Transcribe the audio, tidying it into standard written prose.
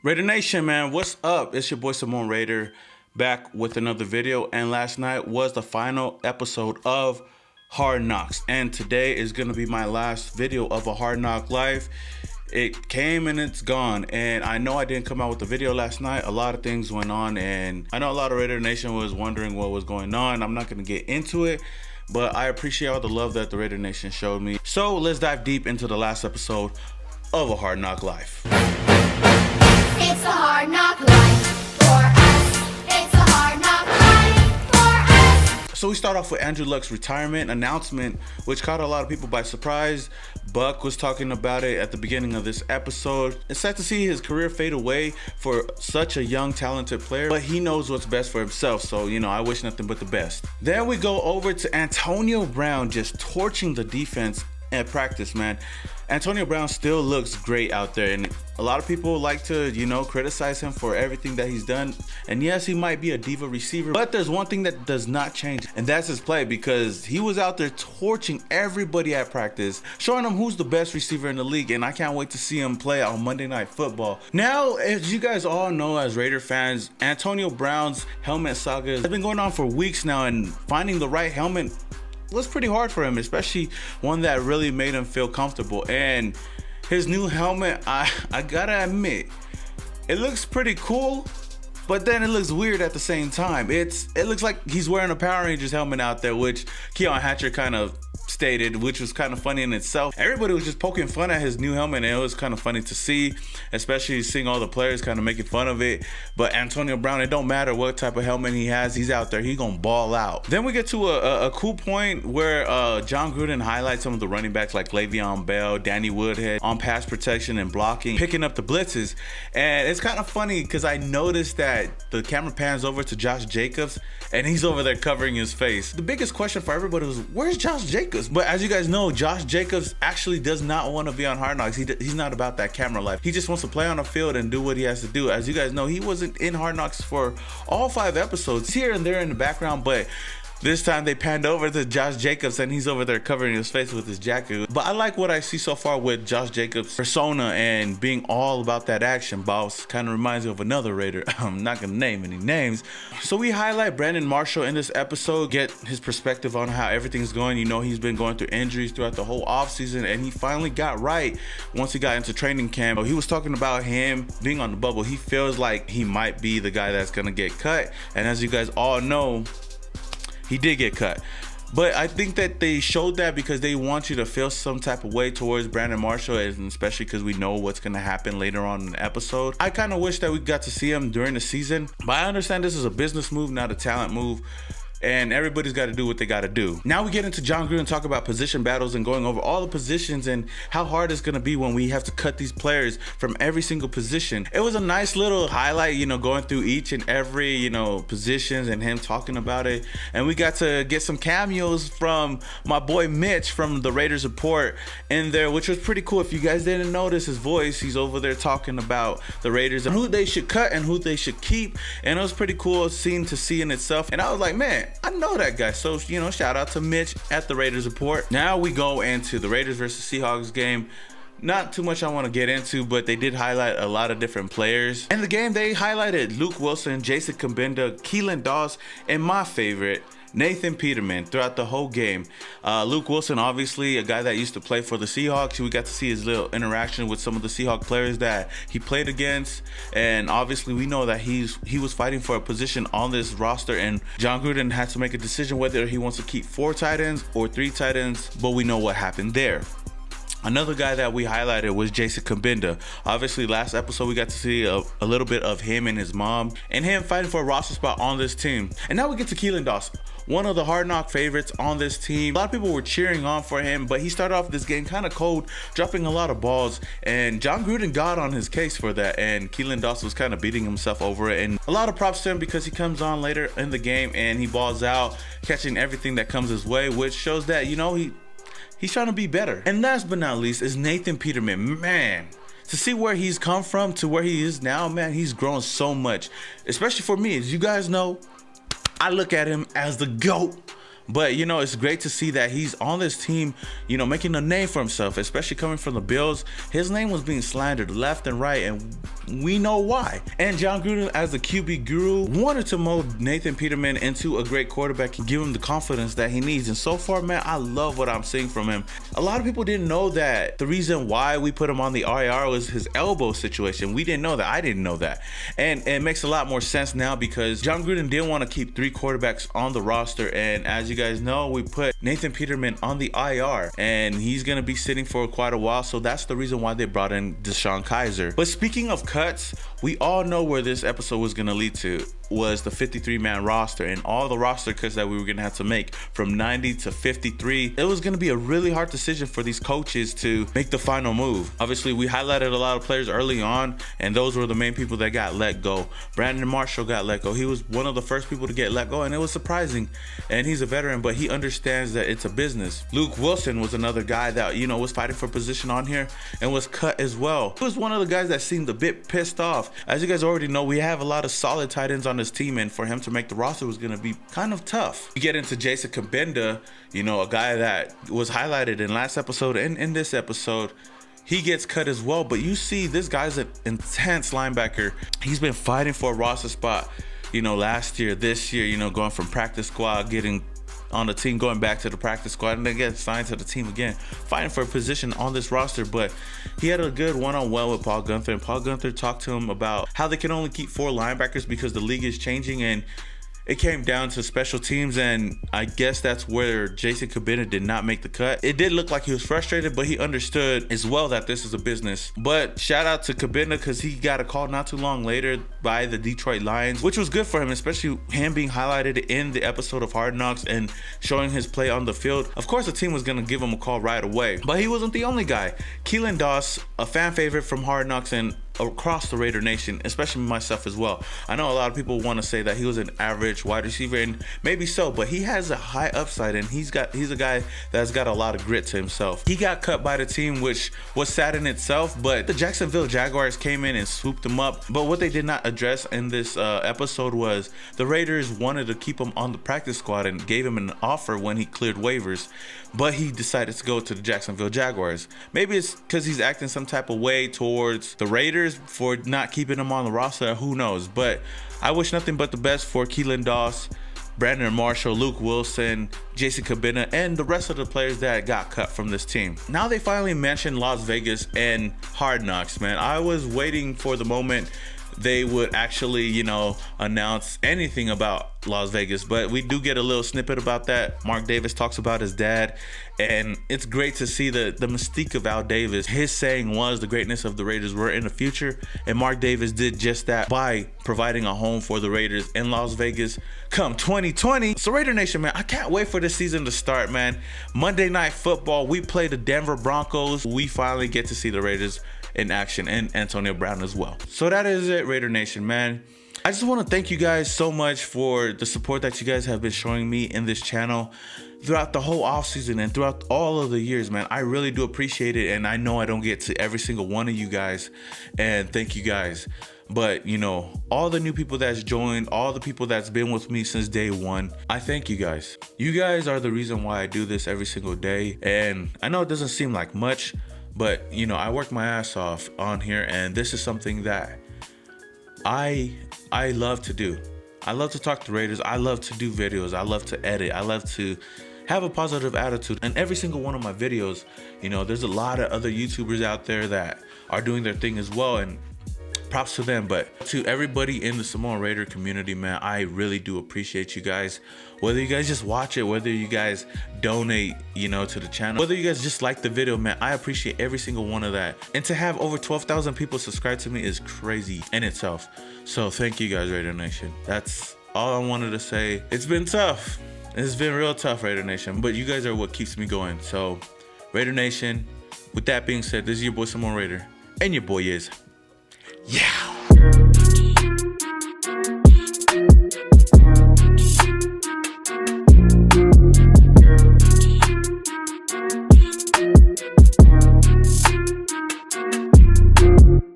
Raidernation, man, what's up? It's your boy Simone Raider back with another video. And last night was the final episode of Hard Knocks. And today is going to be my last video of a Hard Knock Life. It came and it's gone. And I know I didn't come out with the video last night. A lot of things went on. And I know a lot of Raider Nation was wondering what was going on. I'm not going to get into it, but I appreciate all the love that the Raider Nation showed me. So let's dive deep into the last episode of a Hard Knock Life. It's a hard knock life for us. It's a hard knock life for us. So we start off with Andrew Luck's retirement announcement, which caught a lot of people by surprise. Buck was talking about it at the beginning of this episode. It's sad to see his career fade away for such a young, talented player, but he knows what's best for himself. So, I wish nothing but the best. Then we go over to Antonio Brown just torching the defense at practice, man. Antonio Brown still looks great out there, and a lot of people like to, criticize him for everything that he's done. And yes, he might be a diva receiver, but there's one thing that does not change, and that's his play, because he was out there torching everybody at practice, showing them who's the best receiver in the league, and I can't wait to see him play on Monday Night Football. Now, as you guys all know as Raider fans, Antonio Brown's helmet saga has been going on for weeks now, and finding the right helmet was pretty hard for him, especially one that really made him feel comfortable. And his new helmet, I gotta admit, it looks pretty cool, but then it looks weird at the same time. It looks like he's wearing a Power Rangers helmet out there, which Keon Hatcher kind of stated, which was kind of funny in itself. Everybody was just poking fun at his new helmet, and it was kind of funny to see, especially seeing all the players kind of making fun of it. But Antonio Brown, it don't matter what type of helmet he has, he's out there, he's gonna ball out. Then we get to a cool point where John Gruden highlights some of the running backs like Le'Veon Bell, Danny Woodhead on pass protection and blocking, picking up the blitzes. And it's kind of funny because I noticed that the camera pans over to Josh Jacobs, and he's over there covering his face. The biggest question for everybody was, where's Josh Jacobs? But as you guys know, Josh Jacobs actually does not want to be on Hard Knocks. He's not about that camera life. He just wants to play on the field and do what he has to do. As you guys know, he wasn't in Hard Knocks for all 5 episodes. Here and there in the background, but this time they panned over to Josh Jacobs, and he's over there covering his face with his jacket. But I like what I see so far with Josh Jacobs' persona and being all about that action, boss. Kind of reminds me of another Raider. I'm not going to name any names. So we highlight Brandon Marshall in this episode, get his perspective on how everything's going. He's been going through injuries throughout the whole offseason, and he finally got right once he got into training camp. He was talking about him being on the bubble. He feels like he might be the guy that's going to get cut. And as you guys all know, he did get cut. But I think that they showed that because they want you to feel some type of way towards Brandon Marshall, and especially because we know what's going to happen later on in the episode. I kind of wish that we got to see him during the season, but I understand this is a business move, not a talent move. And everybody's got to do what they got to do. Now we get into John Gruden, talk about position battles and going over all the positions and how hard it's going to be when we have to cut these players from every single position. It was a nice little highlight, going through each and every, positions and him talking about it. And we got to get some cameos from my boy Mitch from the Raiders Report in there, which was pretty cool. If you guys didn't notice his voice, he's over there talking about the Raiders and who they should cut and who they should keep. And it was pretty cool scene to see in itself. And I was like, man, I know that guy. So, shout out to Mitch at the Raiders Report. Now we go into the Raiders versus Seahawks game. Not too much I want to get into, but they did highlight a lot of different players. In the game, they highlighted Luke Wilson, Jason Kabinda, Keelan Doss, and my favorite, Nathan Peterman, throughout the whole game. Luke Wilson, obviously a guy that used to play for the Seahawks. We got to see his little interaction with some of the Seahawks players that he played against, and obviously we know that he was fighting for a position on this roster, and John Gruden had to make a decision whether he wants to keep 4 tight ends or 3 tight ends, but we know what happened there. Another guy that we highlighted was Jason Kabinda. Obviously, last episode, we got to see a little bit of him and his mom and him fighting for a roster spot on this team. And now we get to Keelan Doss, one of the Hard Knock favorites on this team. A lot of people were cheering on for him, but he started off this game kind of cold, dropping a lot of balls. And John Gruden got on his case for that, and Keelan Doss was kind of beating himself over it. And a lot of props to him because he comes on later in the game and he balls out, catching everything that comes his way, which shows that, he's trying to be better. And last but not least is Nathan Peterman. Man, to see where he's come from to where he is now, man, he's grown so much. Especially for me, as you guys know, I look at him as the GOAT. But, you know, it's great to see that he's on this team, you know, making a name for himself, especially coming from the Bills. His name was being slandered left and right, and we know why. And John Gruden, as the QB guru, wanted to mold Nathan Peterman into a great quarterback and give him the confidence that he needs. And so far, man, I love what I'm seeing from him. A lot of people didn't know that the reason why we put him on the IR was his elbow situation. We didn't know that. I didn't know that. And it makes a lot more sense now because John Gruden didn't want to keep 3 quarterbacks on the roster. And as you guys know, we put Nathan Peterman on the IR, and he's going to be sitting for quite a while. So that's the reason why they brought in DeShone Kizer. But speaking of cuts, we all know where this episode was going to lead to, was the 53-man roster and all the roster cuts that we were going to have to make from 90 to 53. It was going to be a really hard decision for these coaches to make the final move. Obviously, we highlighted a lot of players early on, and those were the main people that got let go. Brandon Marshall got let go. He was one of the first people to get let go, and it was surprising. And he's a veteran, but he understands that it's a business. Luke Wilson was another guy that, you know, was fighting for position on here and was cut as well. He was one of the guys that seemed a bit pissed off. As you guys already know, we have a lot of solid tight ends on this team, and for him to make the roster was going to be kind of tough. We get into Jason Kabinda, you know, a guy that was highlighted in last episode and in this episode. He gets cut as well, but you see this guy's an intense linebacker. He's been fighting for a roster spot, you know, last year, this year, you know, going from practice squad, getting on the team, going back to the practice squad, and then get signed to the team again, fighting for a position on this roster. But he had a good one-on-one with Paul Gunther, and Paul Gunther talked to him about how they can only keep 4 linebackers because the league is changing, and it came down to special teams, and I guess that's where Jason Kabinda did not make the cut. It did look like he was frustrated, but he understood as well that this is a business. But shout out to Kabinda because he got a call not too long later by the Detroit Lions, which was good for him, especially him being highlighted in the episode of Hard Knocks and showing his play on the field. Of course, the team was going to give him a call right away, but he wasn't the only guy. Keelan Doss, a fan favorite from Hard Knocks and across the Raider Nation, especially myself as well. I know a lot of people want to say that he was an average wide receiver, and maybe so, but he has a high upside, and he's a guy that's got a lot of grit to himself. He got cut by the team, which was sad in itself, but the Jacksonville Jaguars came in and swooped him up. But what they did not address in this episode was the Raiders wanted to keep him on the practice squad and gave him an offer when he cleared waivers, but he decided to go to the Jacksonville Jaguars. Maybe it's because he's acting some type of way towards the Raiders for not keeping him on the roster. Who knows? But I wish nothing but the best for Keelan Doss, Brandon Marshall, Luke Wilson, Jason Kabinda, and the rest of the players that got cut from this team. Now they finally mentioned Las Vegas and Hard Knocks, man. I was waiting for the moment they would actually, you know, announce anything about Las Vegas, but we do get a little snippet about that. Mark Davis talks about his dad, and it's great to see the mystique of Al Davis. His saying was the greatness of the Raiders were in the future, and Mark Davis did just that by providing a home for the Raiders in Las Vegas come 2020. So Raider Nation, man, I can't wait for this season to start, man. Monday Night Football, we play the Denver Broncos. We finally get to see the Raiders in action, and Antonio Brown as well. So that is it, Raider Nation, man. I just want to thank you guys so much for the support that you guys have been showing me in this channel throughout the whole offseason and throughout all of the years, man. I really do appreciate it, and I know I don't get to every single one of you guys, and thank you guys. But, you know, all the new people that's joined, all the people that's been with me since day one, I thank you guys. You guys are the reason why I do this every single day, and I know it doesn't seem like much, but, you know, I work my ass off on here, and this is something that I love to do. I love to talk to Raiders. I love to do videos. I love to edit. I love to have a positive attitude. And every single one of my videos, you know, there's a lot of other YouTubers out there that are doing their thing as well, and props to them. But to everybody in the Samoan Raider community, man, I really do appreciate you guys. Whether you guys just watch it, whether you guys donate, you know, to the channel, whether you guys just like the video, man, I appreciate every single one of that. And to have over 12,000 people subscribe to me is crazy in itself. So thank you guys, Raider Nation. That's all I wanted to say. It's been tough. It's been real tough, Raider Nation, but you guys are what keeps me going. So Raider Nation, with that being said, this is your boy Samoan Raider, and your boy is, yeah.